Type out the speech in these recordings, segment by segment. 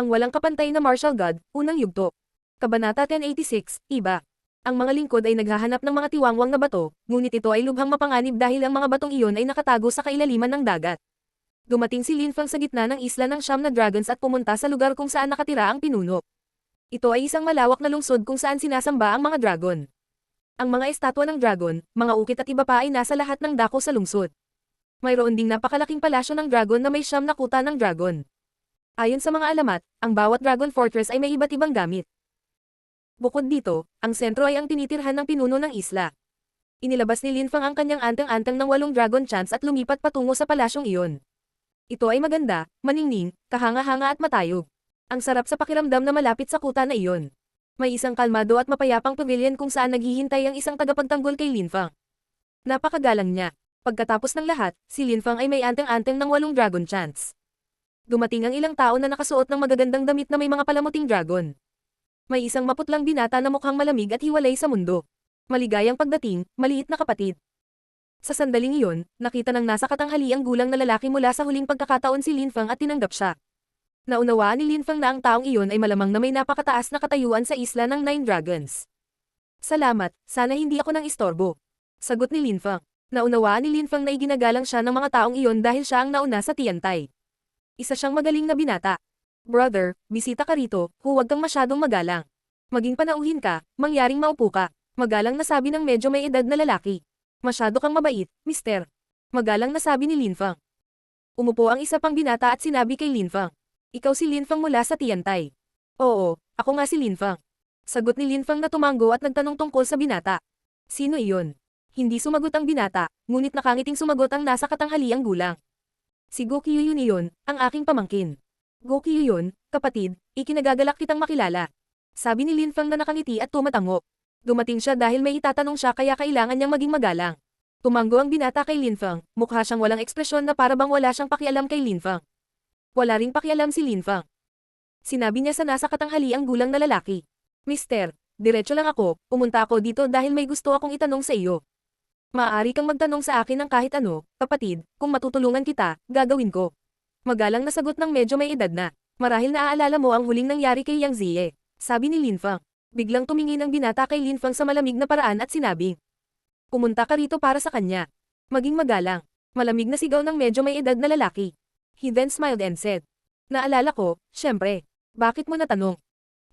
Ang walang kapantay na martial god, unang yugto. Kabanata 1086, Iba. Ang mga lingkod ay naghahanap ng mga tiwangwang na bato, ngunit ito ay lubhang mapanganib dahil ang mga batong iyon ay nakatago sa kailaliman ng dagat. Dumating si Linfang sa gitna ng isla ng Siyam na Dragons at pumunta sa lugar kung saan nakatira ang pinuno. Ito ay isang malawak na lungsod kung saan sinasamba ang mga dragon. Ang mga estatwa ng dragon, mga ukit at iba pa ay nasa lahat ng dako sa lungsod. Mayroon ding napakalaking palasyo ng dragon na may 9 na kuta ng dragon. Ayon sa mga alamat, ang bawat Dragon Fortress ay may iba't ibang gamit. Bukod dito, ang sentro ay ang tinitirhan ng pinuno ng isla. Inilabas ni Linfang ang kanyang anteng-anteng ng 8 Dragon Chants at lumipat patungo sa palasyong iyon. Ito ay maganda, maningning, kahanga-hanga at matayog. Ang sarap sa pakiramdam na malapit sa kuta na iyon. May isang kalmado at mapayapang pavilion kung saan naghihintay ang isang tagapagtanggol kay Linfang. Napakagalang niya. Pagkatapos ng lahat, si Linfang ay may anteng-anteng ng 8 Dragon Chants. Dumating ang ilang tao na nakasuot ng magagandang damit na may mga palamuting dragon. May isang maputlang binata na mukhang malamig at hiwalay sa mundo. Maligayang pagdating, maliit na kapatid. Sa sandaling iyon, nakita ng nasa katanghaliang gulang na lalaki mula sa huling pagkakataon si Linfang at tinanggap siya. Naunawaan ni Linfang na ang taong iyon ay malamang na may napakataas na katayuan sa isla ng 9 Dragons. Salamat, sana hindi ako nang istorbo. Sagot ni Linfang. Naunawaan ni Linfang na iginagalang siya ng mga taong iyon dahil siya ang nauna sa Tiantay. Isa siyang magaling na binata. Brother, bisita ka rito, huwag kang masyadong magalang. Maging panauhin ka, mangyaring maupo ka. Magalang na sabi ng medyo may edad na lalaki. Masyado kang mabait, mister. Magalang na sabi ni Linfang. Umupo ang isa pang binata at sinabi kay Linfang. Ikaw si Linfang mula sa Tiantay. Oo, ako nga si Linfang. Sagot ni Linfang na tumanggo at nagtanong tungkol sa binata. Sino iyon? Hindi sumagot ang binata, ngunit nakangiting sumagot ang nasa katanghaliang gulang. Si Gokyu yun iyon, ang aking pamangkin. Gokyu yun, kapatid, ikinagagalak kitang makilala. Sabi ni Linfang na nakangiti at tumatango. Dumating siya dahil may itatanong siya kaya kailangan niyang maging magalang. Tumanggo ang binata kay Linfang, mukha siyang walang ekspresyon na para bang wala siyang pakialam kay Linfang. Wala ring pakialam si Linfang. Sinabi niya sa nasa katanghaliang gulang na lalaki. Mister, diretso lang ako, pumunta ako dito dahil may gusto akong itanong sa iyo. Maaari kang magtanong sa akin ng kahit ano, kapatid, kung matutulungan kita, gagawin ko. Magalang na sagot ng medyo may edad na. Marahil naaalala mo ang huling nangyari kay Yang Ziye, sabi ni Linfang. Biglang tumingin ang binata kay Linfang sa malamig na paraan at sinabi. Pumunta ka rito para sa kanya. Maging magalang. Malamig na sigaw ng medyo may edad na lalaki. He then smiled and said. Naalala ko, syempre. Bakit mo natanong?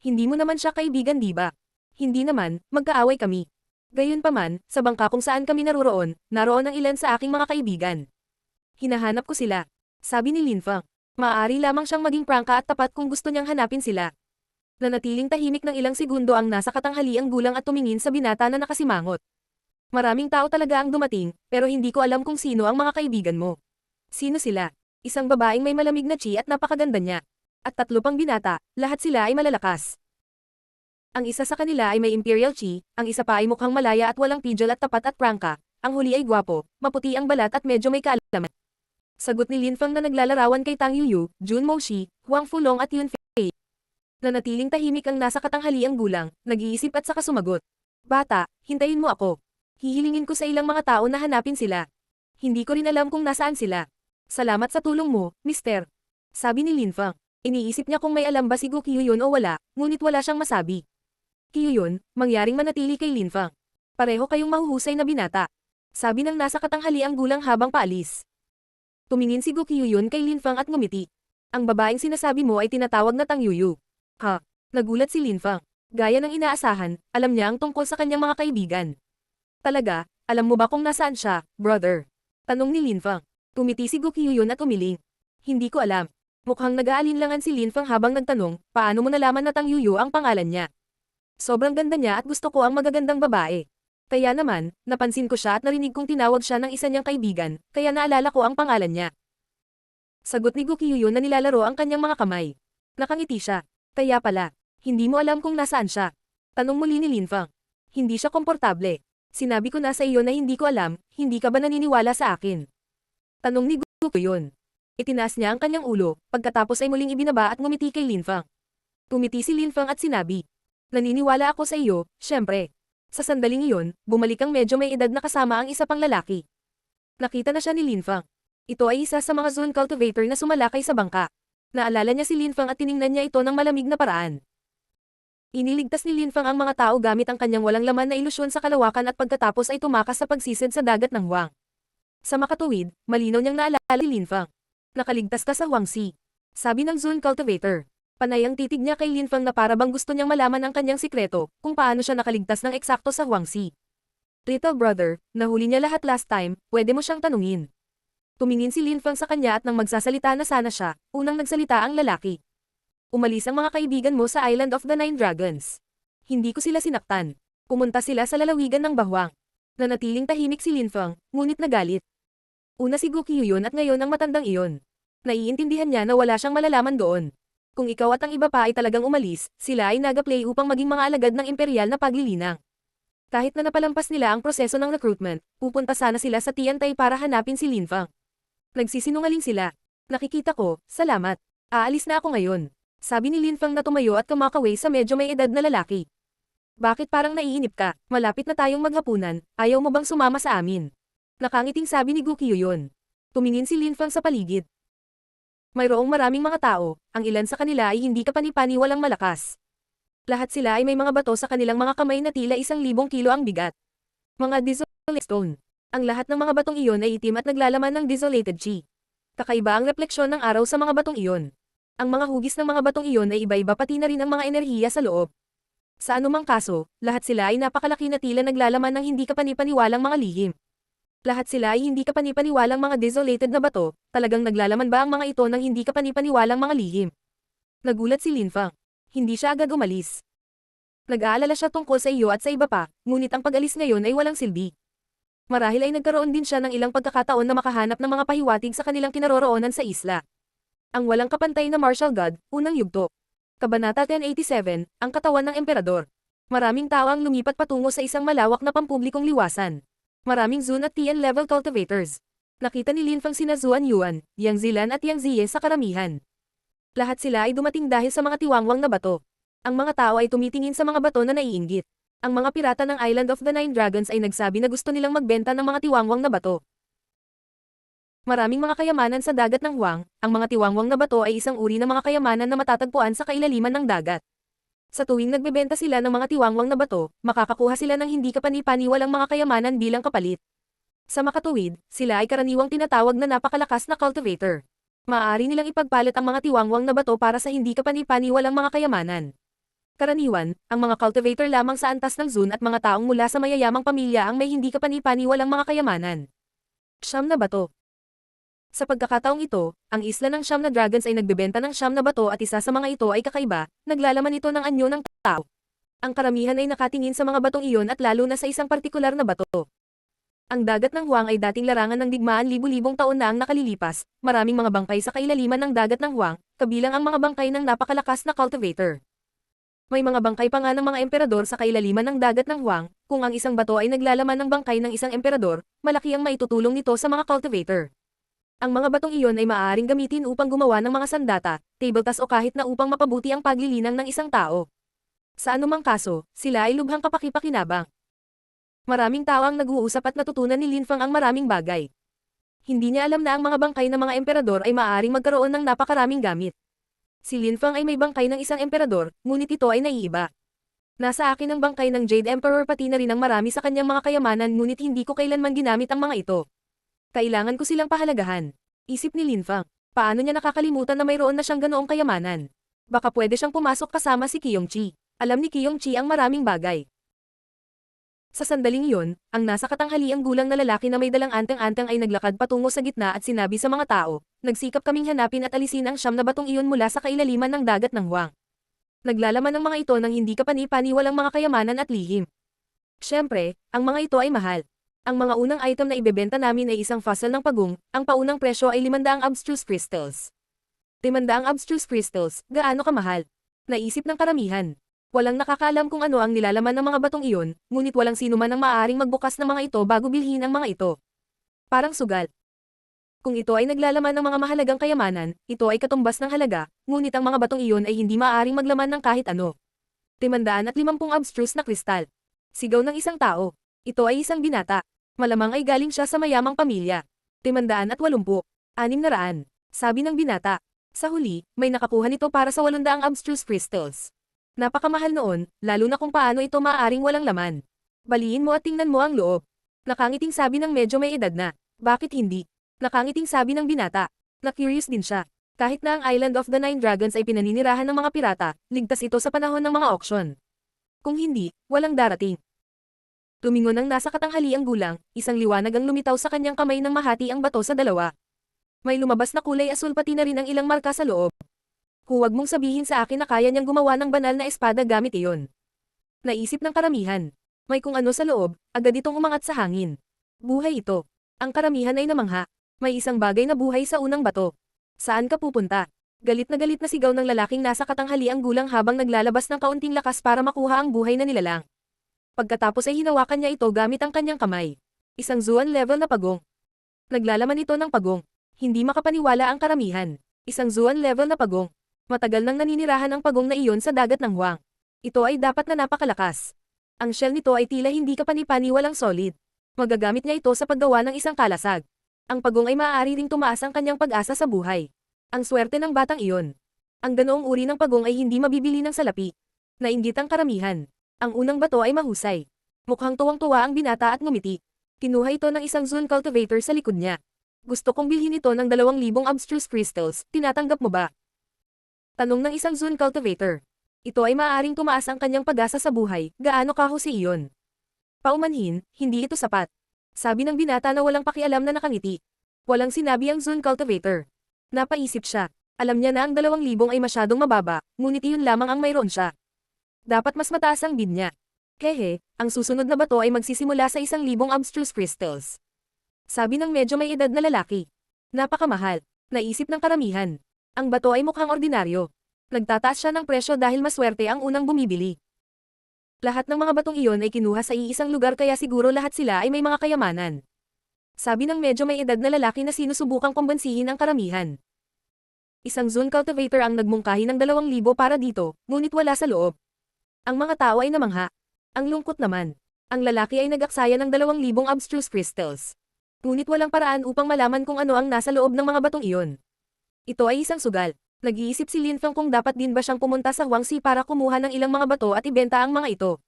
Hindi mo naman siya kaibigan diba? Hindi naman, magkaaway kami. Gayunpaman, sa bangka kung saan kami naroon ang ilan sa aking mga kaibigan. Hinahanap ko sila. Sabi ni Linfang. Maaari lamang siyang maging prangka at tapat kung gusto niyang hanapin sila. Nanatiling tahimik ng ilang segundo ang nasa katanghaliang gulang at tumingin sa binata na nakasimangot. Maraming tao talaga ang dumating, pero hindi ko alam kung sino ang mga kaibigan mo. Sino sila? Isang babaeng may malamig na chi at napakaganda niya. At 3 pang binata, lahat sila ay malalakas. Ang isa sa kanila ay may imperial chi, ang isa pa ay mukhang malaya at walang pidgel at tapat at prangka, ang huli ay gwapo, maputi ang balat at medyo may kaalaman. Sagot ni Linfang na naglalarawan kay Tang Yuyu, Jun Moshi, Huang Fulong at Yun Fei. Nanatiling tahimik ang nasa katanghaliang gulang, nag-iisip at saka sumagot. Bata, hintayin mo ako. Hihilingin ko sa ilang mga tao na hanapin sila. Hindi ko rin alam kung nasaan sila. Salamat sa tulong mo, mister. Sabi ni Linfang. Iniisip niya kung may alam ba si Gokyu yun o wala, ngunit wala siyang masabi. Kiyo yun, mangyaring manatili kay Linfang. Pareho kayong mahuhusay na binata. Sabi ng nasa katanghaliang gulang habang paalis. Tumingin si Gokyu yun kay Linfang at ngumiti. Ang babaeng sinasabi mo ay tinatawag na Tang Yuyu. Ha? Nagulat si Linfang. Gaya ng inaasahan, alam niya ang tungkol sa kanyang mga kaibigan. Talaga, alam mo ba kung nasaan siya, brother? Tanong ni Linfang. Tumiti si Gokyu yun at umiling. Hindi ko alam. Mukhang nag-aalinlangan si Linfang habang nagtanong, paano mo nalaman na Tang Yuyu ang pangalan niya? Sobrang ganda niya at gusto ko ang magagandang babae. Kaya naman, napansin ko siya at narinig kong tinawag siya ng isa niyang kaibigan, kaya naalala ko ang pangalan niya. Sagot ni Gokyu yun na nilalaro ang kanyang mga kamay. Nakangiti siya. Kaya pala, hindi mo alam kung nasaan siya. Tanong muli ni Linfang. Hindi siya komportable. Sinabi ko na sa iyo na hindi ko alam, hindi ka ba naniniwala sa akin? Tanong ni Gokyu yun. Itinaas niya ang kanyang ulo, pagkatapos ay muling ibinaba at ngumiti kay Linfang. Tumiti si Linfang at sinabi. Naniniwala ako sa iyo, syempre. Sa sandaling iyon, bumalik ang medyo may edad na kasama ang isa pang lalaki. Nakita na siya ni Linfang. Ito ay isa sa mga zone cultivator na sumalakay sa bangka. Naalala niya si Lin Fang at tiningnan niya ito ng malamig na paraan. Iniligtas ni Lin Fang ang mga tao gamit ang kanyang walang laman na ilusyon sa kalawakan at pagkatapos ay tumakas sa pagsisid sa dagat ng Huang. Sa makatuwid, malinaw niyang naalala ni Lin Fang. Nakaligtas ka sa Huangxi. Sabi ng Zun Cultivator. Panay ang titig niya kay Lin Fang na para bang gusto niyang malaman ang kanyang sikreto, kung paano siya nakaligtas ng eksakto sa Huangxi. Little brother, nahuli niya lahat last time, pwede mo siyang tanungin. Tumingin si Lin Fang sa kanya at nang magsasalita na sana siya, unang nagsalita ang lalaki. Umalis ang mga kaibigan mo sa Island of the Nine Dragons. Hindi ko sila sinaktan. Pumunta sila sa lalawigan ng Bahwang. Nanatiling tahimik si Lin Fang, ngunit nagalit. Una si Gu Qiuyan at ngayon ang matandang iyon. Naiintindihan niya na wala siyang malalaman doon. Kung ikaw at ang iba pa ay talagang umalis, sila ay nag-play upang maging mga alagad ng imperial na paglilinang. Kahit na napalampas nila ang proseso ng recruitment, pupunta sana sila sa Tiantai para hanapin si Lin Fang. Nagsisinungaling sila. Nakikita ko, salamat. Aalis na ako ngayon. Sabi ni Lin Fang na tumayo at kumakaway sa medyo may edad na lalaki. Bakit parang naiinip ka? Malapit na tayong maghapunan, ayaw mo bang sumama sa amin? Nakangiting sabi ni Gu Qiuyan. Tumingin si Lin Fang sa paligid. Mayroong maraming mga tao, ang ilan sa kanila ay hindi kapani-paniwalang malakas. Lahat sila ay may mga bato sa kanilang mga kamay na tila 1,000 kilo ang bigat. Mga Desolated Stone. Ang lahat ng mga batong iyon ay itim at naglalaman ng Desolated Chi. Kakaiba ang refleksyon ng araw sa mga batong iyon. Ang mga hugis ng mga batong iyon ay iba-iba pati na rin ang mga enerhiya sa loob. Sa anumang kaso, lahat sila ay napakalaki na tila naglalaman ng hindi kapani-paniwalang mga lihim. Lahat sila ay hindi kapani-paniwalang mga desolated na bato, talagang naglalaman ba ang mga ito ng hindi kapani-paniwalang mga lihim? Nagulat si Lin Fang. Hindi siya agad umalis. Nag-aalala siya tungkol sa iyo at sa iba pa, ngunit ang pag-alis ngayon ay walang silbi. Marahil ay nagkaroon din siya ng ilang pagkakataon na makahanap ng mga pahiwatig sa kanilang kinaroroonan sa isla. Ang walang kapantay na martial god, unang yugto. Kabanata 1087, ang katawan ng emperador. Maraming tao ang lumipat patungo sa isang malawak na pampublikong liwasan. Maraming Zun at Tian level cultivators. Nakita ni Lin Fang sina Zuan Yuan, Yang Zilan at Yang Ziye sa karamihan. Lahat sila ay dumating dahil sa mga tiwangwang na bato. Ang mga tao ay tumitingin sa mga bato na naiinggit. Ang mga pirata ng Island of the Nine Dragons ay nagsabi na gusto nilang magbenta ng mga tiwangwang na bato. Maraming mga kayamanan sa dagat ng Huang, ang mga tiwangwang na bato ay isang uri ng mga kayamanan na matatagpuan sa kailaliman ng dagat. Sa tuwing nagbebenta sila ng mga tiwangwang na bato, makakakuha sila ng hindi kapani-paniwalang mga kayamanan bilang kapalit. Sa makatuwid, sila ay karaniwang tinatawag na napakalakas na cultivator. Maaari nilang ipagpalit ang mga tiwangwang na bato para sa hindi kapani-paniwalang mga kayamanan. Karaniwan, ang mga cultivator lamang sa antas ng Zun at mga taong mula sa mayayamang pamilya ang may hindi kapani-paniwalang mga kayamanan. Siyam na bato. Sa pagkakataong ito, ang isla ng Siyam na Dragons ay nagbebenta ng siyam na bato at isa sa mga ito ay kakaiba, naglalaman ito ng anyo ng tao. Ang karamihan ay nakatingin sa mga batong iyon at lalo na sa isang partikular na bato. Ang dagat ng Huang ay dating larangan ng digmaan libu-libong taon na ang nakalilipas, maraming mga bangkay sa kailaliman ng dagat ng Huang, kabilang ang mga bangkay ng napakalakas na cultivator. May mga bangkay pa nga ng mga emperador sa kailaliman ng dagat ng Huang, kung ang isang bato ay naglalaman ng bangkay ng isang emperador, malaki ang maitutulong nito sa mga cultivator. Ang mga batong iyon ay maaaring gamitin upang gumawa ng mga sandata, tabletas o kahit na upang mapabuti ang paglilinang ng isang tao. Sa anumang kaso, sila ay lubhang kapakipakinabang. Maraming tao ang nag-uusap at natutunan ni Lin Fang ang maraming bagay. Hindi niya alam na ang mga bangkay ng mga emperador ay maaaring magkaroon ng napakaraming gamit. Si Lin Fang ay may bangkay ng isang emperador, ngunit ito ay naiiba. Nasa akin ang bangkay ng Jade Emperor pati na rin ang marami sa kanyang mga kayamanan ngunit hindi ko kailanman ginamit ang mga ito. Kailangan ko silang pahalagahan. Isip ni Lin Fang. Paano niya nakakalimutan na mayroon na siyang ganoong kayamanan? Baka pwede siyang pumasok kasama si Qiongqi. Alam ni Qiongqi ang maraming bagay. Sa sandaling iyon, ang nasa katanghaliang gulang na lalaki na may dalang anteng-anteng ay naglakad patungo sa gitna at sinabi sa mga tao, nagsikap kaming hanapin at alisin ang siyam na batong iyon mula sa kailaliman ng dagat ng Huang. Naglalaman ng mga ito ng hindi kapani-paniwalang mga kayamanan at lihim. Siyempre, ang mga ito ay mahal. Ang mga unang item na ibebenta namin ay isang fossil ng pagong, ang paunang presyo ay 500 abstruse crystals. 500 abstruse crystals, gaano kamahal? Naisip ng karamihan. Walang nakakaalam kung ano ang nilalaman ng mga batong iyon, ngunit walang sino man ang maaaring magbukas ng mga ito bago bilhin ang mga ito. Parang sugal. Kung ito ay naglalaman ng mga mahalagang kayamanan, ito ay katumbas ng halaga, ngunit ang mga batong iyon ay hindi maaaring maglaman ng kahit ano. 550 abstruse na kristal. Sigaw ng isang tao. Ito ay isang binata. Malamang ay galing siya sa mayamang pamilya. 580. 600. Sabi ng binata. Sa huli, may nakakuha nito para sa 800 abstruse crystals. Napakamahal noon, lalo na kung paano ito maaaring walang laman. Baliin mo at tingnan mo ang loob. Nakangiting sabi ng medyo may edad na. Bakit hindi? Nakangiting sabi ng binata. Na-curious din siya. Kahit na ang Island of the Nine Dragons ay pinaninirahan ng mga pirata, ligtas ito sa panahon ng mga auction. Kung hindi, walang darating. Tumingon ang nasa katanghaliang gulang, isang liwanag ang lumitaw sa kanyang kamay nang mahati ang bato sa dalawa. May lumabas na kulay asul pati na rin ang ilang marka sa loob. Huwag mong sabihin sa akin na kaya niyang gumawa ng banal na espada gamit iyon. Naisip ng karamihan. May kung ano sa loob, agad itong umangat sa hangin. Buhay ito. Ang karamihan ay namangha. May isang bagay na buhay sa unang bato. Saan ka pupunta? Galit na sigaw ng lalaking nasa katanghaliang gulang habang naglalabas ng kaunting lakas para makuha ang buhay na nilalang. Pagkatapos ay hinawakan niya ito gamit ang kanyang kamay. Isang Zuan level na pagong. Naglalaman ito ng pagong. Hindi makapaniwala ang karamihan. Isang Zuan level na pagong. Matagal nang naninirahan ang pagong na iyon sa dagat ng Huang. Ito ay dapat na napakalakas. Ang shell nito ay tila hindi kapani-paniwalang solid. Magagamit niya ito sa paggawa ng isang kalasag. Ang pagong ay maaari ring tumaas ang kanyang pag-asa sa buhay. Ang swerte ng batang iyon. Ang ganoong uri ng pagong ay hindi mabibili ng salapi. Nainggit ang karamihan. Ang unang bato ay mahusay. Mukhang tuwang-tuwa ang binata at ngumiti. Kinuha ito ng isang Zun cultivator sa likod niya. Gusto kong bilhin ito ng 2,000 abstruse crystals, tinatanggap mo ba? Tanong ng isang Zun cultivator. Ito ay maaaring tumaas ang kanyang pag-asa sa buhay, gaano kahusay iyon? Paumanhin, hindi ito sapat. Sabi ng binata na walang pakialam na nakangiti. Walang sinabi ang Zun cultivator. Napaisip siya. Alam niya na ang 2,000 ay masyadong mababa, ngunit iyon lamang ang mayroon siya. Dapat mas mataas ang bid niya. Hehe, ang susunod na bato ay magsisimula sa 1,000 abstruse crystals. Sabi ng medyo may edad na lalaki. Napakamahal. Naisip ng karamihan. Ang bato ay mukhang ordinaryo. Nagtataas siya ng presyo dahil maswerte ang unang bumibili. Lahat ng mga batong iyon ay kinuha sa iisang lugar kaya siguro lahat sila ay may mga kayamanan. Sabi ng medyo may edad na lalaki na sinusubukang kumbansihin ang karamihan. Isang Zun cultivator ang nagmungkahi ng 2,000 para dito, ngunit wala sa loob. Ang mga tao ay namangha. Ang lungkot naman. Ang lalaki ay nag-aksaya ng 2,000 abstruse crystals. Ngunit walang paraan upang malaman kung ano ang nasa loob ng mga batong iyon. Ito ay isang sugal. Nag-iisip si Lin Feng kung dapat din ba siyang pumunta sa Huangxi para kumuha ng ilang mga bato at ibenta ang mga ito.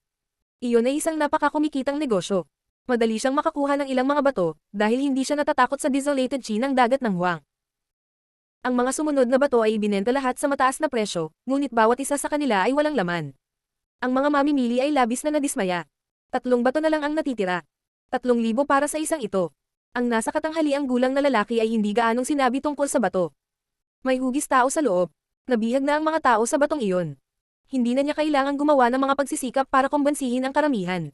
Iyon ay isang napakakumikitang negosyo. Madali siyang makakuha ng ilang mga bato, dahil hindi siya natatakot sa desolated chi ng dagat ng Huang. Ang mga sumunod na bato ay ibinenta lahat sa mataas na presyo, ngunit bawat isa sa kanila ay walang laman. Ang mga mamimili ay labis na nadismaya. 3 bato na lang ang natitira. 3,000 para sa isang ito. Ang nasa katanghaliang gulang na lalaki ay hindi gaanong sinabi tungkol sa bato. May hugis tao sa loob. Nabihag na ang mga tao sa batong iyon. Hindi na niya kailangang gumawa ng mga pagsisikap para kumbansihin ang karamihan.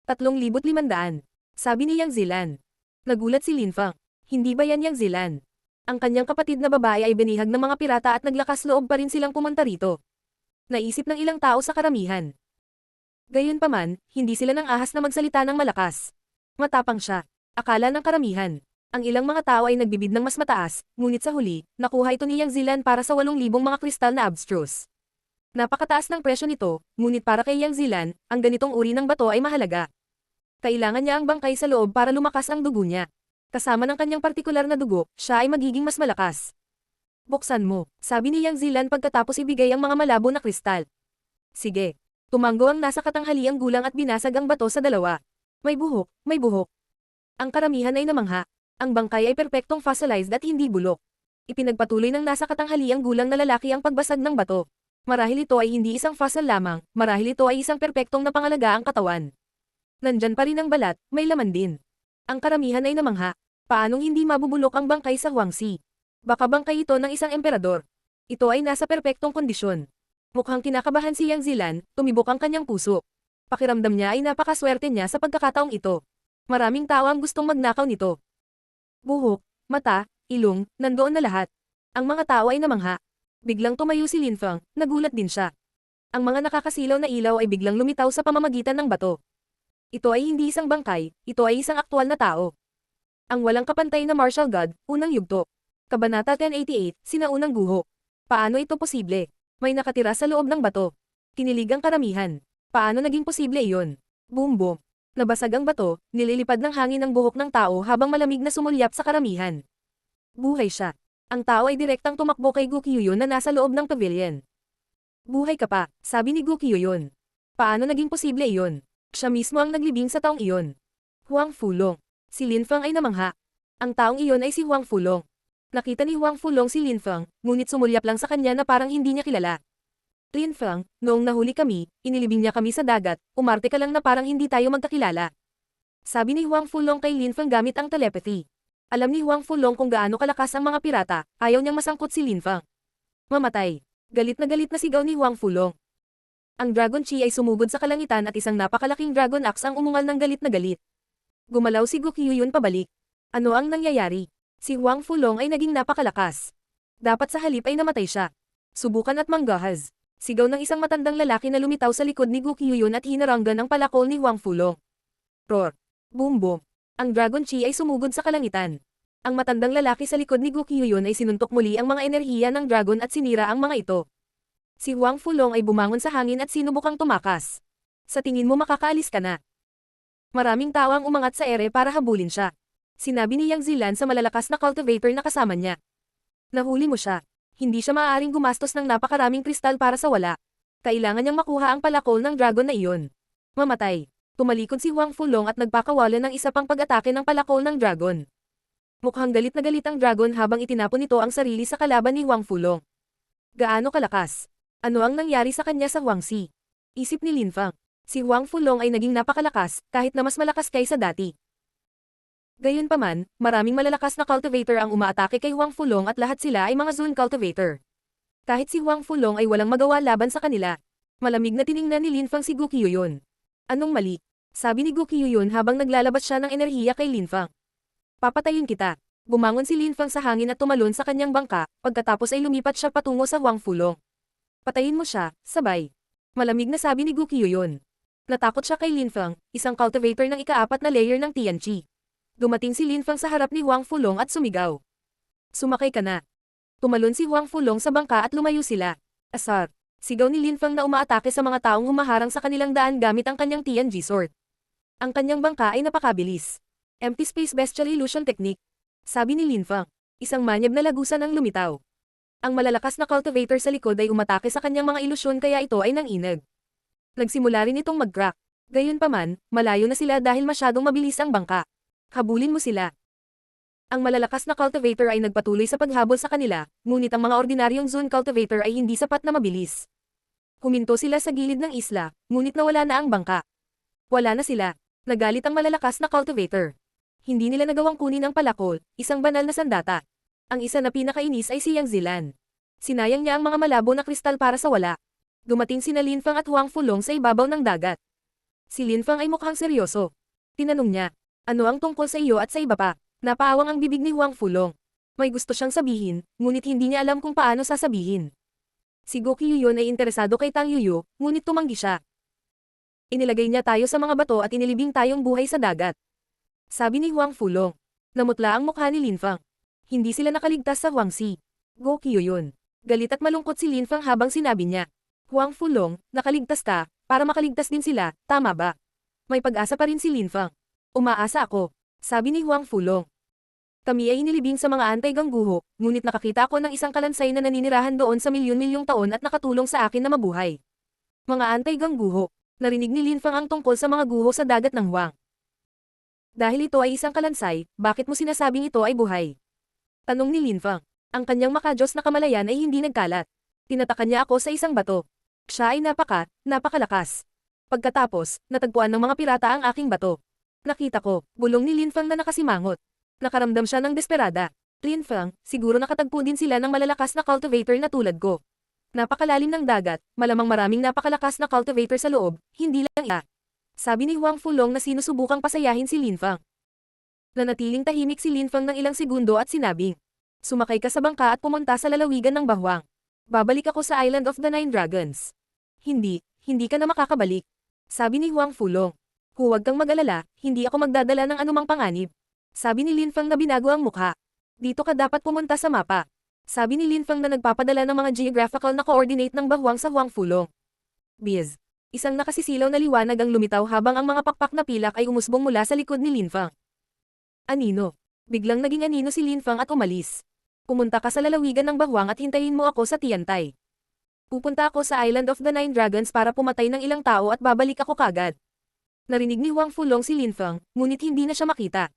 3,500. Sabi ni Yang Zilan. Nagulat si Lin Feng. Hindi ba yan Yang Zilan? Ang kanyang kapatid na babae ay binihag ng mga pirata at naglakas loob pa rin silang pumunta rito. Naisip ng ilang tao sa karamihan. Gayunpaman, hindi sila nang ahas na magsalita ng malakas. Matapang siya. Akala ng karamihan. Ang ilang mga tao ay nagbibid ng mas mataas, ngunit sa huli, nakuha ito ni Yang Zilan para sa 8,000 mga kristal na abstruse. Napakataas ng presyo nito, ngunit para kay Yang Zilan, ang ganitong uri ng bato ay mahalaga. Kailangan niya ang bangkay sa loob para lumakas ang dugo niya. Kasama ng kanyang partikular na dugo, siya ay magiging mas malakas. Buksan mo, sabi ni Yang Zilan pagkatapos ibigay ang mga malabo na kristal. Sige. Tumanggo ang nasa katanghaliang gulang at binasag ang bato sa dalawa. May buhok, may buhok. Ang karamihan ay namangha. Ang bangkay ay perpektong fossilized at hindi bulok. Ipinagpatuloy ng nasa katanghaliang gulang na lalaki ang pagbasag ng bato. Marahil ito ay hindi isang fossil lamang, marahil ito ay isang perpektong napangalagaang katawan. Nandyan pa rin ang balat, may laman din. Ang karamihan ay namangha. Paanong hindi mabubulok ang bangkay sa Huangxi? Baka bangkay ito ng isang emperador. Ito ay nasa perpektong kondisyon. Mukhang kinakabahan si Yang Zilan, tumibok ang kanyang puso. Pakiramdam niya ay napakaswerte niya sa pagkakataong ito. Maraming tao ang gustong magnakaw nito. Buhok, mata, ilong, nandoon na lahat. Ang mga tao ay namangha. Biglang tumayo si Lin Feng, nagulat din siya. Ang mga nakakasilaw na ilaw ay biglang lumitaw sa pamamagitan ng bato. Ito ay hindi isang bangkay, ito ay isang aktwal na tao. Ang walang kapantay na martial god, unang yugto. Kabanata 1088, sinaunang guho. Paano ito posible? May nakatira sa loob ng bato. Kinilig ang karamihan. Paano naging posible iyon? Boom boom. Nabasag ang bato, nililipad ng hangin ang buhok ng tao habang malamig na sumulyap sa karamihan. Buhay siya. Ang tao ay direktang tumakbo kay Gu Qiuyun na nasa loob ng pavilion. Buhay ka pa, sabi ni Gu Qiuyun. Paano naging posible iyon? Siya mismo ang naglibing sa taong iyon. Huang Fulong. Si Lin Feng ay namangha. Ang taong iyon ay si Huang Fulong. Nakita ni Huang Fulong si Lin Feng, ngunit sumulyap lang sa kanya na parang hindi niya kilala. Lin Feng, noong nahuli kami, inilibing niya kami sa dagat, umarte ka lang na parang hindi tayo magkakilala. Sabi ni Huang Fulong kay Lin Feng gamit ang telepathy. Alam ni Huang Fulong kung gaano kalakas ang mga pirata, ayaw niyang masangkot si Lin Feng. Mamatay. Galit na sigaw ni Huang Fulong. Ang Dragon Chi ay sumugod sa kalangitan at isang napakalaking Dragon Axe ang umungal ng galit na galit. Gumalaw si Gu Qiuyun pabalik. Ano ang nangyayari? Si Huang Fulong ay naging napakalakas. Dapat sa halip ay namatay siya. Subukan at manggahas. Sigaw ng isang matandang lalaki na lumitaw sa likod ni Gu Qiuyun at hinaranggan ang palakol ni Huang Fulong. Roar. Boom boom. Ang Dragon Chi ay sumugod sa kalangitan. Ang matandang lalaki sa likod ni Gu Qiuyun ay sinuntok muli ang mga enerhiya ng dragon at sinira ang mga ito. Si Huang Fulong ay bumangon sa hangin at sinubukang tumakas. Sa tingin mo makakaalis ka na. Maraming tao ang umangat sa ere para habulin siya. Sinabi ni Yang Zilan sa malalakas na cultivator na kasama niya. Nahuli mo siya. Hindi siya maaaring gumastos ng napakaraming kristal para sa wala. Kailangan niyang makuha ang palakol ng dragon na iyon. Mamatay. Tumalikod si Huang Fulong at nagpakawala ng isa pang pag-atake ng palakol ng dragon. Mukhang galit na galit ang dragon habang itinapon nito ang sarili sa kalaban ni Huang Fulong. Gaano kalakas? Ano ang nangyari sa kanya sa Huangxi? Isip ni Lin Feng. Si Huang Fulong ay naging napakalakas, kahit na mas malakas kaysa dati. Gayunpaman, maraming malalakas na cultivator ang umaatake kay Huang Fulong at lahat sila ay mga Zun cultivator. Kahit si Huang Fulong ay walang magawa laban sa kanila. Malamig na tiningnan ni Lin Feng si Gu Qiuyun. Anong mali? Sabi ni Gu Qiuyun habang naglalabas siya ng enerhiya kay Lin Feng. Papatayin kita. Bumangon si Lin Feng sa hangin at tumalon sa kanyang bangka, pagkatapos ay lumipat siya patungo sa Huang Fulong. Patayin mo siya, sabay. Malamig na sabi ni Gu Qiuyun. Natakot siya kay Lin Feng, isang cultivator ng ika-4 na layer ng Tianqi. Dumating si Lin Feng sa harap ni Huang Fulong at sumigaw. Sumakay ka na. Tumalon si Huang Fulong sa bangka at lumayo sila. Asar. Sigaw ni Lin Feng na umaatake sa mga taong humaharang sa kanilang daan gamit ang kanyang Tianqi sword. Ang kanyang bangka ay napakabilis. Empty space bestial illusion technique. Sabi ni Lin Feng. Isang manyab na lagusan ang lumitaw. Ang malalakas na cultivator sa likod ay umatake sa kanyang mga ilusyon kaya ito ay nanginag. Nagsimula rin itong mag-crack. Gayunpaman, malayo na sila dahil masyadong mabilis ang bangka. Habulin mo sila. Ang malalakas na cultivator ay nagpatuloy sa paghabol sa kanila, ngunit ang mga ordinaryong Zun cultivator ay hindi sapat na mabilis. Huminto sila sa gilid ng isla, ngunit nawala na ang bangka. Wala na sila. Nagalit ang malalakas na cultivator. Hindi nila nagawang kunin ang palakol, isang banal na sandata. Ang isa na pinakainis ay si Yang Zilan. Sinayang niya ang mga malabo na kristal para sa wala. Dumating sina Lin Feng at Huang Fulong sa ibabaw ng dagat. Si Lin Feng ay mukhang seryoso. Tinanong niya, ano ang tungkol sa iyo at sa iba pa? Napaawang ang bibig ni Huang Fulong. May gusto siyang sabihin, ngunit hindi niya alam kung paano sasabihin. Si Gu Qiuyun ay interesado kay Tang Yuyu, ngunit tumanggi siya. Inilagay niya tayo sa mga bato at inilibing tayong buhay sa dagat. Sabi ni Huang Fulong. Namutla ang mukha ni Lin Feng. Hindi sila nakaligtas sa Huangxi. Gu Qiuyun. Galit at malungkot si Lin Feng habang sinabi niya. Huang Fulong, nakaligtas ka, para makaligtas din sila, tama ba? May pag-asa pa rin si Lin Feng. Umaasa ako. Sabi ni Huang Fulong. Kami ay inilibing sa mga anti-gangguho, ngunit nakakita ako ng isang kalansay na naninirahan doon sa milyon-milyong taon at nakatulong sa akin na mabuhay. Mga anti-gangguho. Narinig ni Lin Feng ang tungkol sa mga guho sa dagat ng Huang. Dahil ito ay isang kalansay, bakit mo sinasabing ito ay buhay? Tanong ni Lin Feng. Ang kanyang makajos na kamalayan ay hindi nagkalat. Tinatakan niya ako sa isang bato. Siya ay napakalakas. Pagkatapos, natagpuan ng mga pirata ang aking bato. Nakita ko, bulong ni Lin Feng na nakasimangot. Nakaramdam siya ng desperada. Lin Feng, siguro nakatagpo din sila ng malalakas na cultivator na tulad ko. Napakalalim ng dagat, malamang maraming napakalakas na cultivator sa loob, hindi lang isa. Sabi ni Huang Fulong na sinusubukang pasayahin si Lin Feng. Nanatiling tahimik si Lin Feng ng ilang segundo at sinabing, sumakay ka sa bangka at pumunta sa lalawigan ng Bahuang. Babalik ako sa Island of the Nine Dragons. Hindi ka na makakabalik. Sabi ni Huang Fulong. Huwag kang mag-alala, hindi ako magdadala ng anumang panganib. Sabi ni Lin Feng na binago ang mukha. Dito ka dapat pumunta sa mapa. Sabi ni Lin Feng na nagpapadala ng mga geographical na coordinate ng Bahuang sa Huang Fulong. Biz. Isang nakasisilaw na liwanag ang lumitaw habang ang mga pakpak na pilak ay umusbong mula sa likod ni Lin Feng. Anino. Biglang naging anino si Lin Feng at umalis. Pumunta ka sa lalawigan ng Bahwang at hintayin mo ako sa Tiantay. Pupunta ako sa Island of the Nine Dragons para pumatay ng ilang tao at babalik ako kagad. Narinig ni Huang Fulong si Lin Feng, ngunit hindi na siya makita.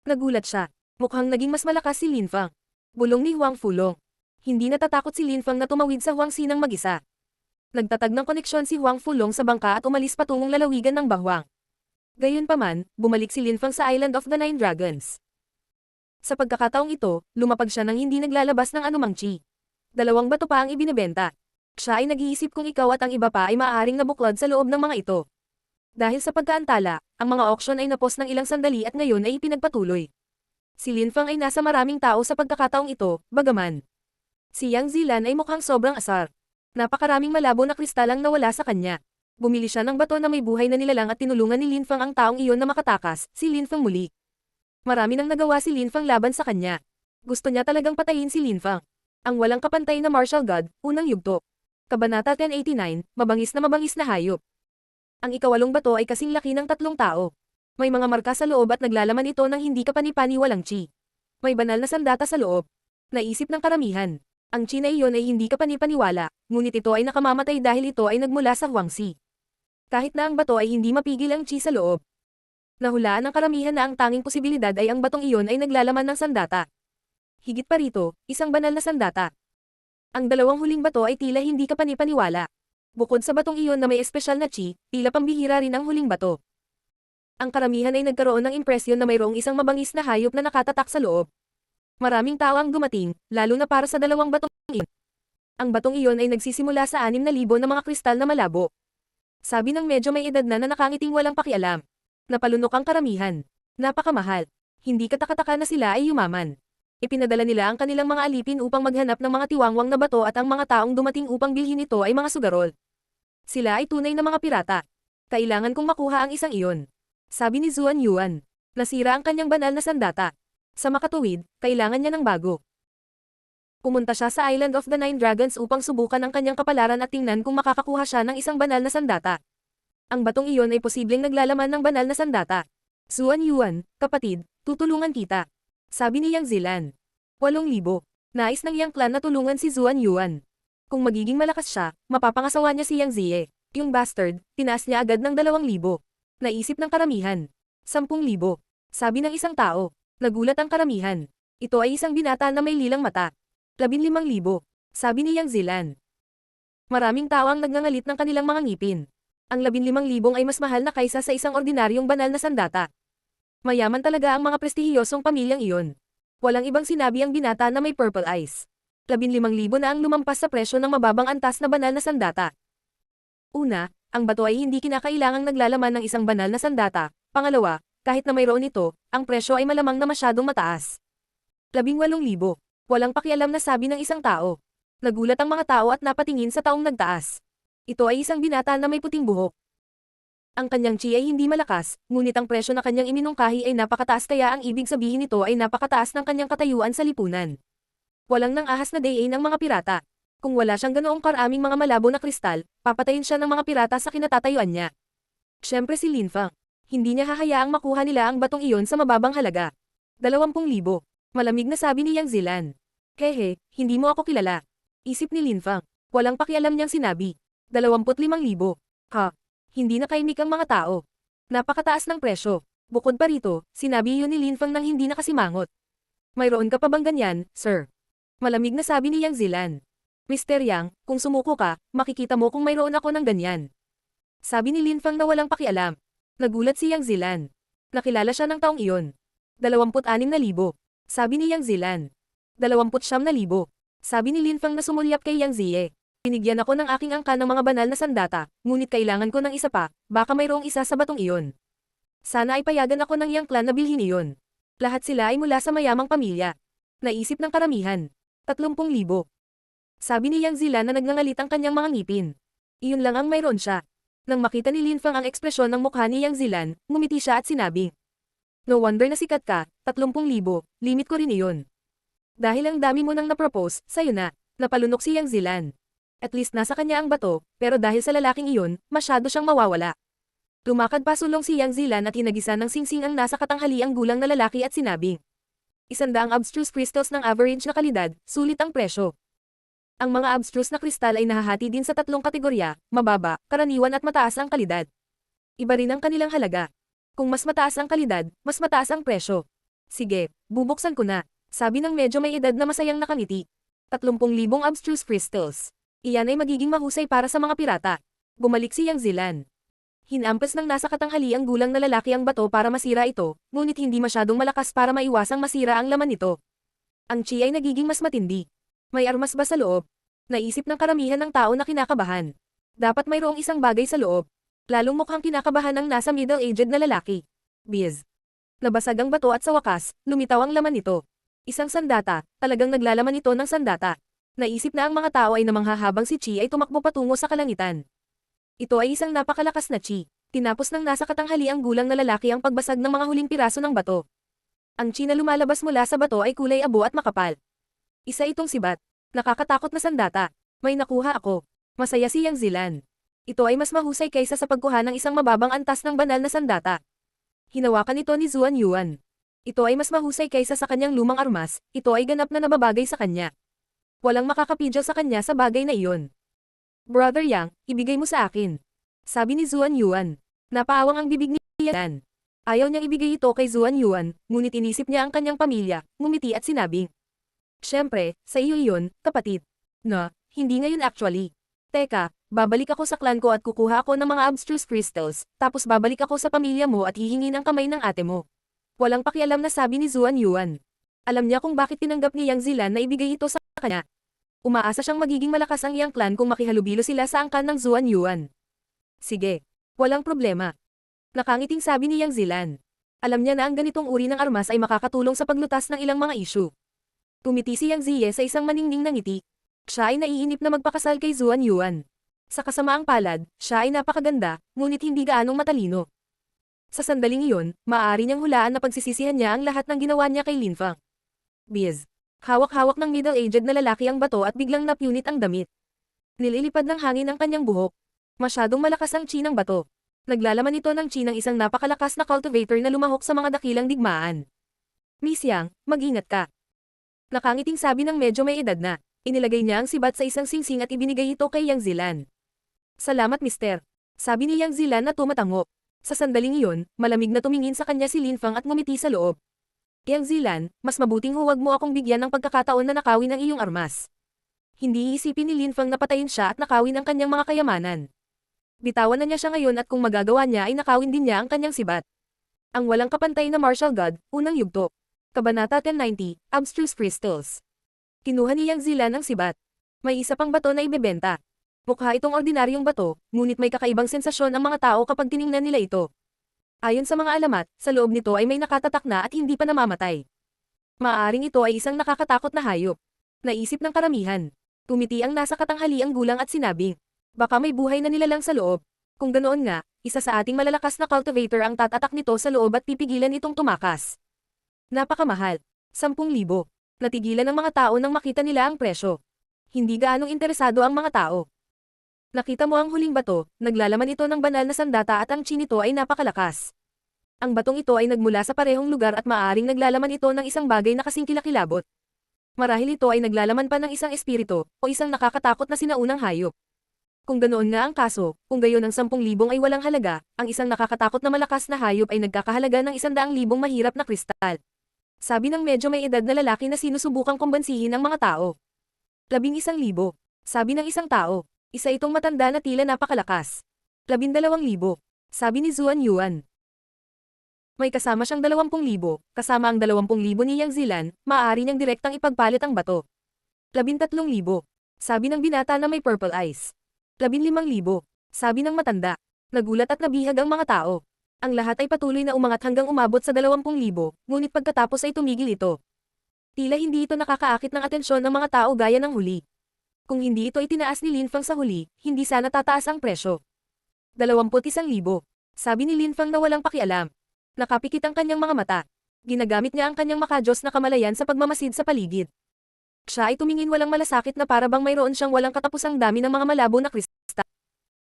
Nagulat siya. Mukhang naging mas malakas si Lin Feng. Bulong ni Huang Fulong. Hindi natatakot si Lin Feng na tumawid sa Huangxi ng mag-isa. Nagtatag ng koneksyon si Huang Fulong sa bangka at umalis patungong lalawigan ng Bahwang. Gayunpaman, bumalik si Lin Feng sa Island of the Nine Dragons. Sa pagkakataong ito, lumapag siya nang hindi naglalabas ng anumang chi. 2 bato pa ang ibinebenta. Siya ay nag-iisip kung ikaw at ang iba pa ay maaaring nabuklod sa loob ng mga ito. Dahil sa pagkaantala, ang mga auction ay napos ng ilang sandali at ngayon ay ipinagpatuloy. Si Lin Feng ay nasa maraming tao sa pagkakataong ito, bagaman. Si Yang Zilan ay mukhang sobrang asar. Napakaraming malabo na kristal ang nawala sa kanya. Bumili siya ng bato na may buhay na nilalang at tinulungan ni Lin Feng ang taong iyon na makatakas, si Lin Feng muli. Marami nang nagawa si Lin Feng laban sa kanya. Gusto niya talagang patayin si Lin Feng. Ang walang kapantay na martial god, unang yugto. Kabanata 1089, mabangis na hayop. Ang ikawalong bato ay kasing laki ng 3 tao. May mga marka sa loob at naglalaman ito ng hindi kapani-paniwalang chi. May banal na sandata sa loob. Naisip ng karamihan. Ang chi na iyon ay hindi kapani-paniwala, ngunit ito ay nakamamatay dahil ito ay nagmula sa Huangxi. Kahit na ang bato ay hindi mapigil ang chi sa loob. Nahulaan ng karamihan na ang tanging posibilidad ay ang batong iyon ay naglalaman ng sandata. Higit pa rito, isang banal na sandata. Ang 2 huling bato ay tila hindi kapani-paniwala. Bukod sa batong iyon na may espesyal na chi, tila pambihira rin ang huling bato. Ang karamihan ay nagkaroon ng impresyon na mayroong isang mabangis na hayop na nakatatak sa loob. Maraming tao ang dumating, lalo na para sa 2 batong iyon. Ang batong iyon ay nagsisimula sa 6,000 na mga kristal na malabo. Sabi ng medyo may edad na nakangiting walang pakialam. Napalunok ang karamihan. Napakamahal. Hindi katakataka na sila ay yumaman. Ipinadala nila ang kanilang mga alipin upang maghanap ng mga tiwangwang na bato at ang mga taong dumating upang bilhin ito ay mga sugarol. Sila ay tunay na mga pirata. Kailangan kong makuha ang isang iyon. Sabi ni Zuan Yuan. Nasira ang kanyang banal na sandata. Sa makatuwid, kailangan niya ng bago. Pumunta siya sa Island of the Nine Dragons upang subukan ang kanyang kapalaran at tingnan kung makakakuha siya ng isang banal na sandata. Ang batong iyon ay posibleng naglalaman ng banal na sandata. Zuan Yuan, kapatid, tutulungan kita. Sabi ni Yang Zilan. 8,000. Nais ng Yang clan na tulungan si Zuan Yuan. Kung magiging malakas siya, mapapangasawa niya si Yang Zie. Yung bastard, tinaas niya agad ng 2,000. Naisip ng karamihan. 10,000. Sabi ng isang tao. Nagulat ang karamihan. Ito ay isang binata na may lilang mata. 15,000. Sabi ni Yang Zilan. Maraming tao ang nagngangalit ng kanilang mga ngipin. Ang 15,000 ay mas mahal na kaysa sa isang ordinaryong banal na sandata. Mayaman talaga ang mga prestihiyosong pamilyang iyon. Walang ibang sinabi ang binata na may purple eyes. 15,000 na ang lumampas sa presyo ng mababang antas na banal na sandata. Una, ang bato ay hindi kinakailangang naglalaman ng isang banal na sandata. Pangalawa, kahit na mayroon ito, ang presyo ay malamang na masyadong mataas. 18,000. Walang pakialam na sabi ng isang tao. Nagulat ang mga tao at napatingin sa taong nagtaas. Ito ay isang binata na may puting buhok. Ang kanyang chi ay hindi malakas, ngunit ang presyo na kanyang iminungkahi ay napakataas kaya ang ibig sabihin nito ay napakataas ng kanyang katayuan sa lipunan. Walang nang ahas na day ng mga pirata. Kung wala siyang ganoong karaming mga malabo na kristal, papatayin siya ng mga pirata sa kinatatayuan niya. Siyempre si Lin Feng. Hindi niya hahayaang makuha nila ang batong iyon sa mababang halaga. 20,000. Malamig na sabi ni Yang Zilan. Hehe, hindi mo ako kilala. Isip ni Lin Feng. Walang pakialam niyang sinabi. 25,000. Ha? Hindi na kaimik ang mga tao. Napakataas ng presyo. Bukod pa rito, sinabi iyon ni Lin Feng nang hindi nakasimangot. Mayroon ka pa bang ganyan, sir? Malamig na sabi ni Yang Zilan. Mr. Yang, kung sumuko ka, makikita mo kung mayroon ako ng ganyan. Sabi ni Lin Feng na walang pakialam. Nagulat si Yang Zilan. Nakilala siya ng taong iyon. 26,000. Sabi ni Yang Zilan. 29,000. Sabi ni Lin Feng na sumulyap kay Yang Zie. Binigyan ako ng aking angka ng mga banal na sandata, ngunit kailangan ko ng isa pa, baka mayroong isa sa batong iyon. Sana ay payagan ako ng Yang clan na bilhin iyon. Lahat sila ay mula sa mayamang pamilya. Naisip ng karamihan. 30,000. Sabi ni Yang Zilan na nagngangalit ang kanyang mga ngipin. Iyon lang ang mayroon siya. Nang makita ni Lin Feng ang ekspresyon ng mukha ni Yang Zilan, ngumiti siya at sinabi. No wonder na sikat ka, 30,000, limit ko rin iyon. Dahil ang dami mo nang na-propose, sayo na. Napalunok si Yang Zilan. At least nasa kanya ang bato, pero dahil sa lalaking iyon, masyado siyang mawawala. Lumakad pa sulong si Yang Zilan at hinagisan ng singsing ang nasa katanghaliang gulang na lalaki at sinabi. 100 abstruse crystals ng average na kalidad, sulit ang presyo. Ang mga abstruse na kristal ay nahahati din sa tatlong kategorya, mababa, karaniwan at mataas ang kalidad. Iba rin ang kanilang halaga. Kung mas mataas ang kalidad, mas mataas ang presyo. Sige, bubuksan ko na, sabi ng medyo may edad na masayang nakangiti. 30,000 abstruse crystals. Iyan ay magiging mahusay para sa mga pirata. Bumalik si Yang Zilan. Hinampas ng nasa katanghaliang gulang na lalaki ang bato para masira ito, ngunit hindi masyadong malakas para maiwasang masira ang laman nito. Ang chi ay nagiging mas matindi. May armas ba sa loob? Naisip ng karamihan ng tao na kinakabahan. Dapat mayroong isang bagay sa loob. Lalong mukhang kinakabahan ang nasa middle-aged na lalaki. Biz. Nabasag ang bato at sa wakas, lumitaw ang laman nito. Isang sandata, talagang naglalaman ito ng sandata. Naisip na ang mga tao ay namangha habang si Chi ay tumakbo patungo sa kalangitan. Ito ay isang napakalakas na chi. Tinapos ng nasa katanghaliang gulang na lalaki ang pagbasag ng mga huling piraso ng bato. Ang chi na lumalabas mula sa bato ay kulay abo at makapal. Isa itong sibat. Nakakatakot na sandata. May nakuha ako. Masaya si Yang Zilan. Ito ay mas mahusay kaysa sa pagkuha ng isang mababang antas ng banal na sandata. Hinawakan ito ni Zuan Yuan. Ito ay mas mahusay kaysa sa kanyang lumang armas, ito ay ganap na nababagay sa kanya. Walang makakapidyo sa kanya sa bagay na iyon. Brother Yang, ibigay mo sa akin. Sabi ni Zuan Yuan. Napaawang ang bibig ni Yan. Ayaw niyang ibigay ito kay Zuan Yuan, ngunit inisip niya ang kanyang pamilya, ngumiti at sinabing. Siyempre, sa iyo iyon, kapatid. No, hindi ngayon actually. Teka, babalik ako sa clan ko at kukuha ako ng mga abstruse crystals, tapos babalik ako sa pamilya mo at hihingin ang kamay ng ate mo. Walang pakialam na sabi ni Zuan Yuan. Alam niya kung bakit tinanggap ni Yang Zilan na ibigay ito sa kanya. Umaasa siyang magiging malakas ang iyang clan kung makihalubilo sila sa angkan ng Zuan Yuan. Sige, walang problema. Nakangiting sabi ni Yang Zilan. Alam niya na ang ganitong uri ng armas ay makakatulong sa paglutas ng ilang mga issue. Tumiti si Yang Ziye sa isang maningning na ngiti. Siya ay naiinip na magpakasal kay Zuan Yuan. Sa kasamaang palad, siya ay napakaganda, ngunit hindi gaanong matalino. Sa sandaling iyon, maaari niyang hulaan na pagsisisihan niya ang lahat ng ginawa niya kay Lin Fang. Biz. Hawak-hawak ng middle-aged na lalaki ang bato at biglang napunit ang damit. Nililipad ng hangin ang kanyang buhok. Masyadong malakas ang chi ng bato. Naglalaman ito ng chi ng isang napakalakas na cultivator na lumahok sa mga dakilang digmaan. Miss Yang, mag-ingat ka. Nakangiting sabi ng medyo may edad na. Inilagay niya ang sibat sa isang singsing at ibinigay ito kay Yang Zilan. Salamat mister. Sabi ni Yang Zilan na tumatango. Sa sandaling iyon, malamig na tumingin sa kanya si Lin Fang at ngumiti sa loob. Yang Zilan, mas mabuting huwag mo akong bigyan ng pagkakataon na nakawin ang iyong armas. Hindi iisipin ni Lin Fang na patayin siya at nakawin ang kanyang mga kayamanan. Bitawan na niya siya ngayon at kung magagawa niya ay nakawin din niya ang kanyang sibat. Ang walang kapantay na martial god, unang yugto. Kabanata 1090, Abstruse Crystals. Kinuha ni Yang Zilan ang sibat. May isa pang bato na ibebenta. Mukha itong ordinaryong bato, ngunit may kakaibang sensasyon ang mga tao kapag tiningnan nila ito. Ayon sa mga alamat, sa loob nito ay may nakatatak na at hindi pa namamatay. Maaaring ito ay isang nakakatakot na hayop. Naisip ng karamihan. Tumiti ang nasa katanghaliang gulang at sinabing, baka may buhay na nilalang sa loob. Kung ganoon nga, isa sa ating malalakas na cultivator ang tatatak nito sa loob at pipigilan itong tumakas. Napakamahal. 10,000. Natigilan ng mga tao nang makita nila ang presyo. Hindi gaanong interesado ang mga tao. Nakita mo ang huling bato, naglalaman ito ng banal na sandata at ang chi nito ay napakalakas. Ang batong ito ay nagmula sa parehong lugar at maaaring naglalaman ito ng isang bagay na kasing kilakilabot. Marahil ito ay naglalaman pa ng isang espiritu, o isang nakakatakot na sinaunang hayop. Kung ganoon nga ang kaso, kung gayon ang 10,000 ay walang halaga, ang isang nakakatakot na malakas na hayop ay nagkakahalaga ng 100,000 mahirap na kristal. Sabi ng medyo may edad na lalaki na sinusubukang kumbansihin ang mga tao. 11,000. Sabi ng isang tao. Isa itong matanda na tila napakalakas. 12,000. Sabi ni Zuan Yuan. May kasama siyang 20,000, kasama ang 20,000 ni Yang Zilan, maaari niyang direktang ipagpalit ang bato. 13,000. Sabi ng binata na may purple eyes. 15,000. Sabi ng matanda. Nagulat at nabihag ang mga tao. Ang lahat ay patuloy na umangat hanggang umabot sa 20,000, ngunit pagkatapos ay tumigil ito. Tila hindi ito nakakaakit ng atensyon ng mga tao gaya ng huli. Kung hindi ito itinaas ni Lin Fang sa huli, hindi sana tataas ang presyo. 21,000. Sabi ni Lin Fang na walang pakialam. Nakapikit ang kanyang mga mata. Ginagamit niya ang kanyang makajos na kamalayan sa pagmamasid sa paligid. Siya ay tumingin walang malasakit na para bang mayroon siyang walang katapusang dami ng mga malabo na kristal.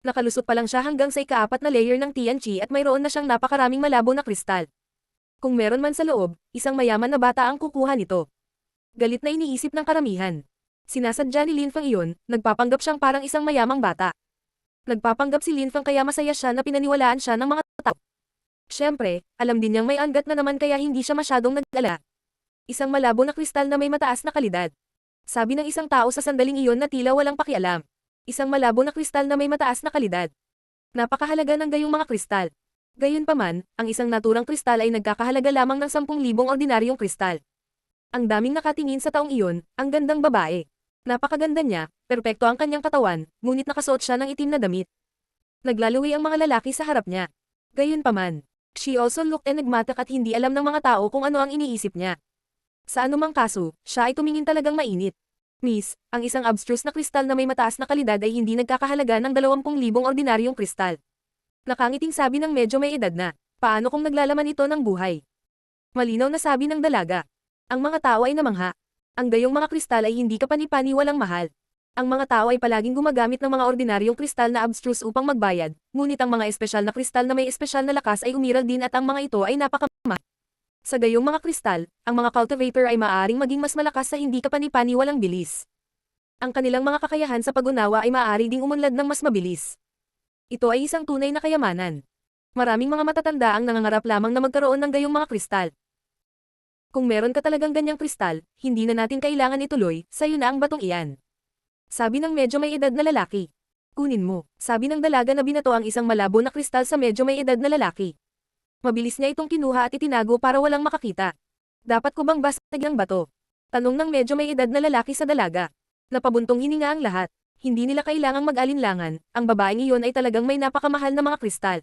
Nakalusot pa lang siya hanggang sa ika-4 na layer ng Tianqi at mayroon na siyang napakaraming malabo na kristal. Kung meron man sa loob, isang mayaman na bata ang kukuha nito. Galit na iniisip ng karamihan. Sinasadya ni Linfang iyon, nagpapanggap siyang parang isang mayamang bata. Nagpapanggap si Linfang kaya masaya siya na pinaniwalaan siya ng mga tao. Siyempre, alam din niyang may anggat na naman kaya hindi siya masyadong nag-alala. Isang malabo na kristal na may mataas na kalidad. Sabi ng isang tao sa sandaling iyon na tila walang pakialam. Isang malabo na kristal na may mataas na kalidad. Napakahalaga ng gayong mga kristal. Gayunpaman, ang isang naturang kristal ay nagkakahalaga lamang ng 10,000 ordinaryong kristal. Ang daming nakatingin sa taong iyon, ang gandang babae. Napakaganda niya, perpekto ang kanyang katawan, ngunit nakasuot siya ng itim na damit. Naglaluwi ang mga lalaki sa harap niya. Gayunpaman, she also looked enigmatic at hindi alam ng mga tao kung ano ang iniisip niya. Sa anumang kaso, siya ay tumingin talagang mainit. Miss, ang isang abstruse na kristal na may mataas na kalidad ay hindi nagkakahalaga ng 20,000 ordinaryong kristal. Nakangiting sabi ng medyo may edad na, paano kung naglalaman ito ng buhay? Malinaw na sabi ng dalaga. Ang mga tao ay namangha. Ang gayong mga kristal ay hindi kapani-pani walang mahal. Ang mga tao ay palaging gumagamit ng mga ordinaryong kristal na abstruse upang magbayad, ngunit ang mga espesyal na kristal na may espesyal na lakas ay umiral din at ang mga ito ay napakamahal. Sa gayong mga kristal, ang mga cultivator ay maaaring maging mas malakas sa hindi kapani-pani walang bilis. Ang kanilang mga kakayahan sa pag-unawa ay maaari ding umunlad ng mas mabilis. Ito ay isang tunay na kayamanan. Maraming mga matatanda ang nangangarap lamang na magkaroon ng gayong mga kristal. Kung meron ka talagang ganyang kristal, hindi na natin kailangan ituloy, sayo na ang batong iyan. Sabi ng medyo may edad na lalaki. Kunin mo, sabi ng dalaga na binato ang isang malabo na kristal sa medyo may edad na lalaki. Mabilis niya itong kinuha at itinago para walang makakita. Dapat ko bang basag ang bato? Tanong ng medyo may edad na lalaki sa dalaga. Napabuntong hininga ang lahat. Hindi nila kailangang mag-alinlangan, ang babaeng iyon ay talagang may napakamahal na mga kristal.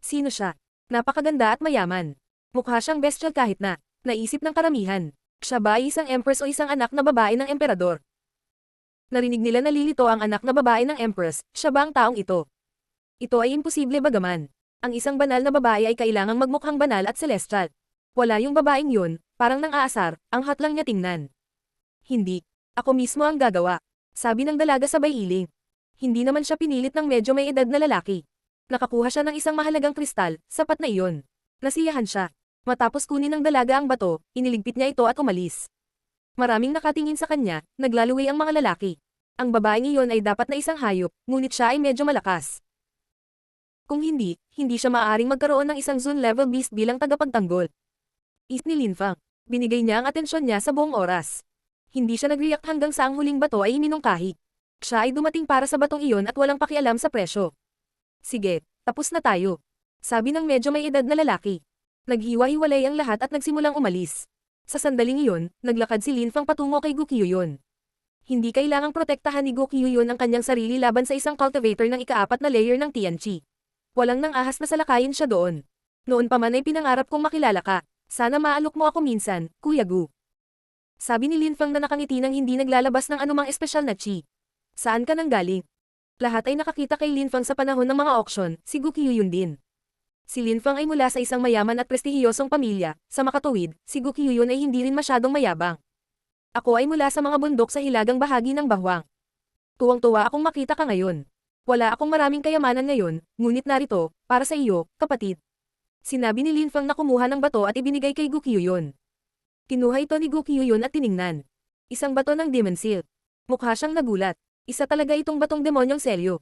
Sino siya? Napakaganda at mayaman. Mukha siyang bestial kahit na. Naisip ng karamihan. Siya ba ay isang empress o isang anak na babae ng emperador? Narinig nila nalilito ang anak na babae ng empress, siya ba ang taong ito? Ito ay imposible bagaman. Ang isang banal na babae ay kailangang magmukhang banal at celestial. Wala yung babaeng yun, parang nang aasar, ang hot lang niya tingnan. Hindi. Ako mismo ang gagawa. Sabi ng dalaga sabay iling. Hindi naman siya pinilit ng medyo may edad na lalaki. Nakakuha siya ng isang mahalagang kristal, sapat na iyon. Nasiyahan siya. Matapos kunin ng dalaga ang bato, iniligpit niya ito at umalis. Maraming nakatingin sa kanya, naglaluwi ang mga lalaki. Ang babaeng iyon ay dapat na isang hayop, ngunit siya ay medyo malakas. Kung hindi, hindi siya maaaring magkaroon ng isang zone level beast bilang tagapagtanggol. Is ni Linfang. Binigay niya ang atensyon niya sa buong oras. Hindi siya nag-react hanggang sa ang huling bato ay iminungkahi. Siya ay dumating para sa batong iyon at walang pakialam sa presyo. Sige, tapos na tayo. Sabi ng medyo may edad na lalaki. Naghiwa-hiwalay ang lahat at nagsimulang umalis. Sa sandaling iyon, naglakad si Linfang patungo kay Gukyuyon. Hindi kailangang protektahan ni Gukyuyon ang kanyang sarili laban sa isang cultivator ng ika-4 na layer ng Tianqi. Walang nang ahas na salakayin siya doon. Noon pa man ay pinangarap kong makilala ka. Sana maalok mo ako minsan, Kuya Gu. Sabi ni Linfang na nakangiti nang hindi naglalabas ng anumang espesyal na chi. Saan ka nang galing? Lahat ay nakakita kay Linfang sa panahon ng mga auction, si Gukyuyon din. Si Linfang ay mula sa isang mayaman at prestihiyosong pamilya, sa makatuwid, si Gukyuyon ay hindi rin masyadong mayabang. Ako ay mula sa mga bundok sa hilagang bahagi ng Bahwang. Tuwang-tuwa akong makita ka ngayon. Wala akong maraming kayamanan ngayon, ngunit narito, para sa iyo, kapatid. Sinabi ni Linfang na kumuha ng bato at ibinigay kay Gukyuyon. Kinuha ito ni Gukyuyon at tiningnan. Isang bato ng Demon Seal. Mukha siyang nagulat. Isa talaga itong batong demonyong selyo.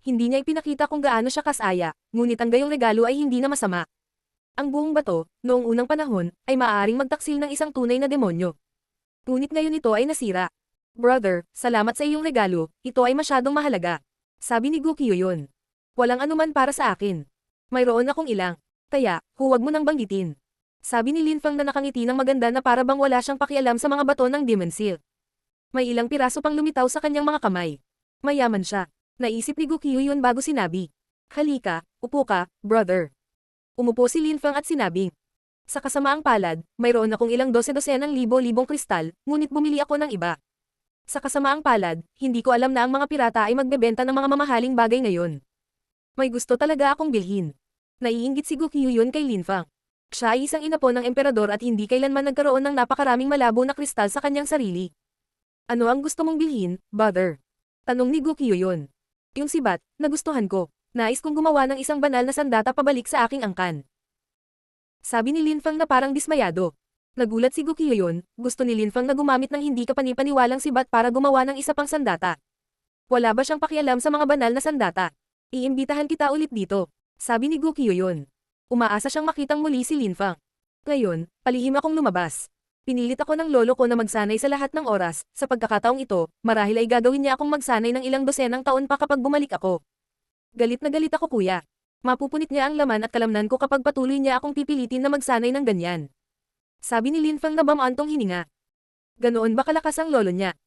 Hindi niya ipinakita kung gaano siya kasaya, ngunit ang gayong regalo ay hindi na masama. Ang buong bato, noong unang panahon, ay maaaring magtaksil ng isang tunay na demonyo. Ngunit ngayon ito ay nasira. Brother, salamat sa iyong regalo, ito ay masyadong mahalaga. Sabi ni Gukyuyon. Walang anuman para sa akin. Mayroon akong ilang. Kaya, huwag mo nang banggitin. Sabi ni Linfang na nakangiti ng maganda na para bang wala siyang pakialam sa mga bato ng Demon Seal. May ilang piraso pang lumitaw sa kanyang mga kamay. Mayaman siya. Naisip ni Gukyuyon bago sinabi. Halika, upo ka, brother. Umupo si Linfang at sinabing. Sa kasamaang palad, mayroon akong ilang dose-dosenang libo-libong kristal, ngunit bumili ako ng iba. Sa kasamaang palad, hindi ko alam na ang mga pirata ay magbebenta ng mga mamahaling bagay ngayon. May gusto talaga akong bilhin. Naiinggit si Gukyuyon kay Linfang. Siya ay isang inapo ng emperador at hindi kailanman nagkaroon ng napakaraming malabo na kristal sa kanyang sarili. Ano ang gusto mong bilhin, brother? Tanong ni Gukyuyon. Yung sibat, nagustuhan ko. Nais kong gumawa ng isang banal na sandata pabalik sa aking angkan. Sabi ni Lin Fang na parang dismayado. Nagulat si Gukiyo yun, gusto ni Lin Fang na gumamit ng hindi kapanipaniwalang sibat para gumawa ng isa pang sandata. Wala ba siyang pakialam sa mga banal na sandata? Iimbitahan kita ulit dito. Sabi ni Gukiyo yun. Umaasa siyang makitang muli si Lin Fang. Ngayon, palihim akong lumabas. Pinilit ako ng lolo ko na magsanay sa lahat ng oras, sa pagkakataong ito, marahil ay gagawin niya akong magsanay ng ilang dosenang taon pa kapag bumalik ako. Galit na galit ako kuya. Mapupunit niya ang laman at kalamnan ko kapag patuloy niya akong pipilitin na magsanay ng ganyan. Sabi ni Lin Fang na bamantong hininga. Ganoon ba kalakas ang lolo niya?